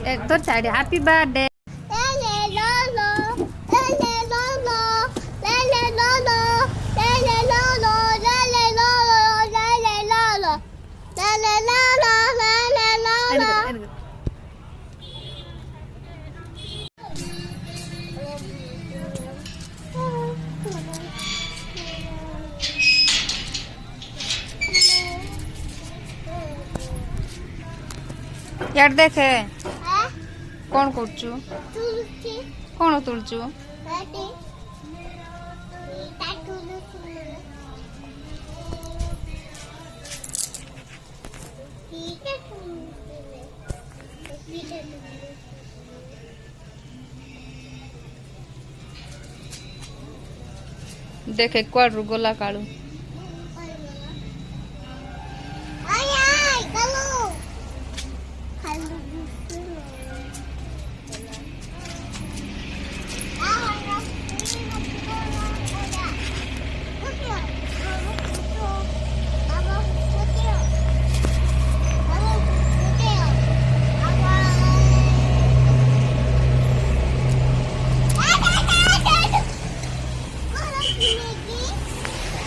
एकदम side happy birthday यार देखे कौन करचु कौन तुलचु देखे क्वाड्रू गोला कालू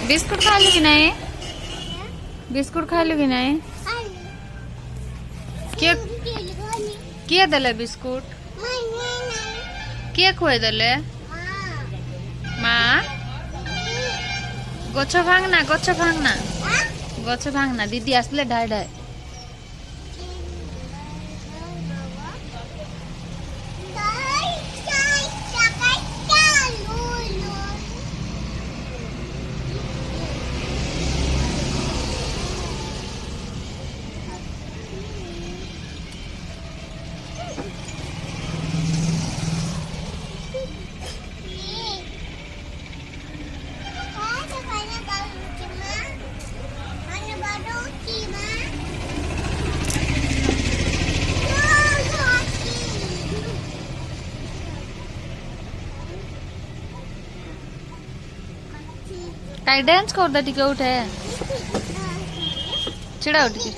बिस्कुट खा लू कि नहीं बिस्कुट खा लू कि नहीं किए दले बिस्कुट किए खुए दले माँ गछ भांगना गछ भांगना दीदी आसले ढाई ढाई काय डांस कर दे टिके उठे छिड़ा उठ के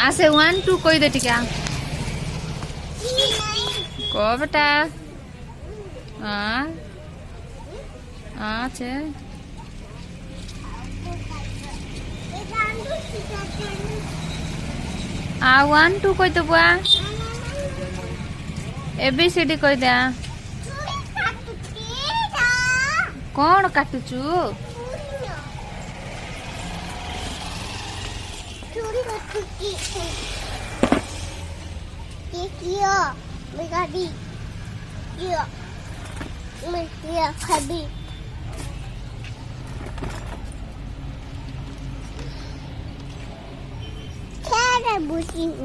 आसे 1 2 कोई दे टिके को बेटा छे आ 1 2 कोई तो बुआ एबीसीडी कह दे कौन काटुचु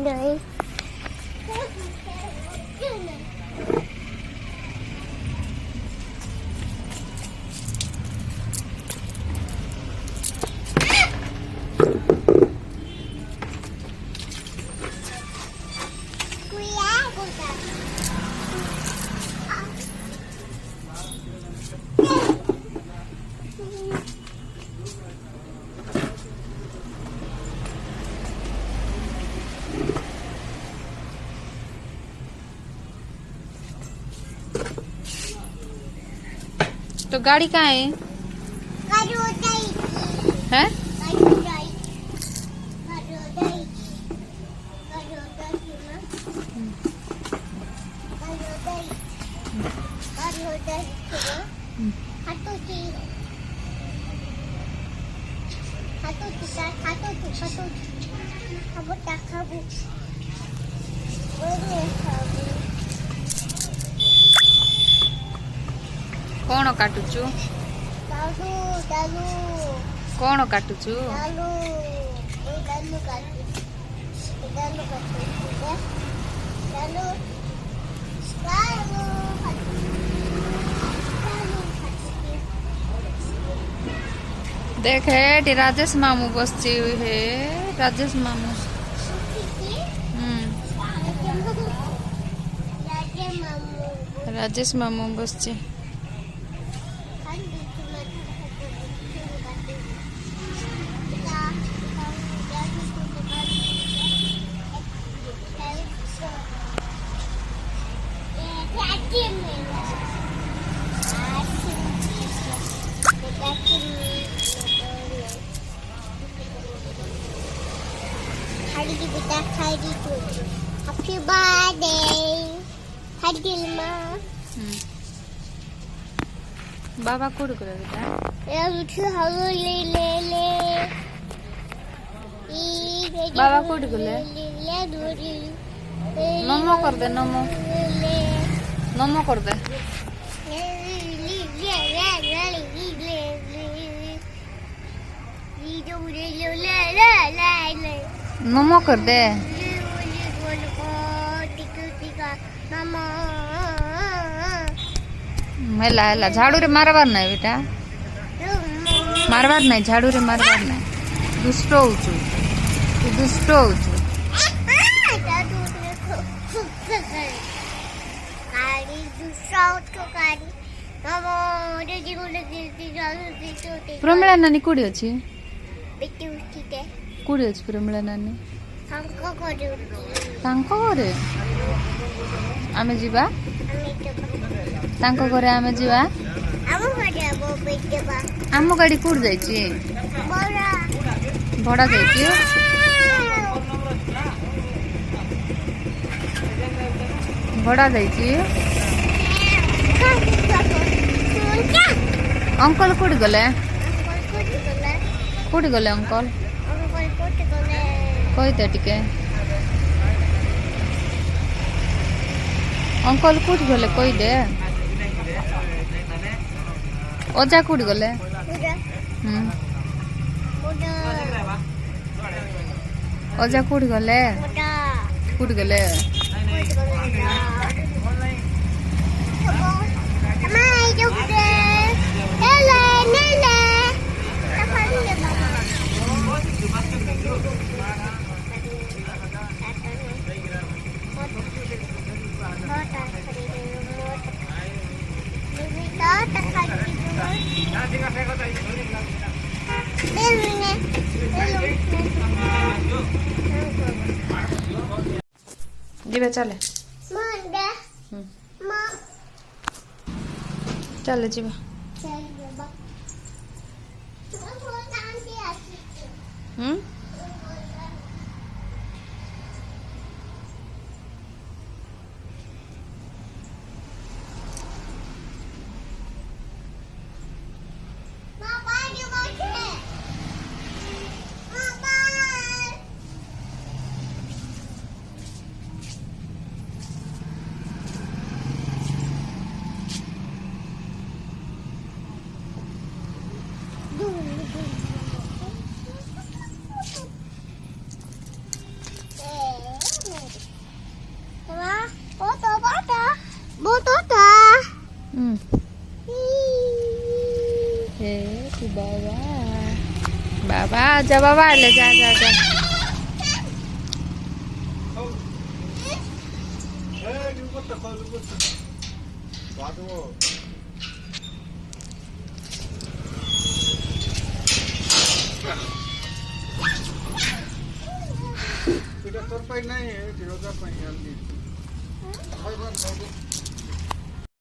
नहीं तो गाड़ी कहाँ है हैं कौन काटुचु कौन काटुचु देख हे राजेश मामू बसची हे राजेश मामू राजेश मामू बसची Hari kita hari tu. Happy birthday. Hari Dilma. बाबा कोड करे बेटा Ya lucu halu le le le. बाबा कोड करे Le duri. नमो कर दे नमो Le. नमो कर दे नमो कर दे हेला हेला झाड़ू रे मारवार नहीं बेटा मारवार नहीं झाड़ू रे मारवार नहीं दुष्ट होचु तू दुष्ट होचु प्रमिला नानी कोडी अछि कोडी अछि प्रमिला नानी तांको घरे आमे जीवा तांको घरे आमे जीवा आम गाड़ी कोड जाइछि भड़ा जाइछि भड़ा जाइछि अंकल कोडी गले कोडी गले अंकल कहिते टिके अंकल कोडी गले कहि दे ओजा कोडी गले ओजा कोडी गले कोडी गले जीवा चले चले जीवा बाबा बाबा जा बाबा ले जा जा जा तोर पाई नहीं है रोजा पाई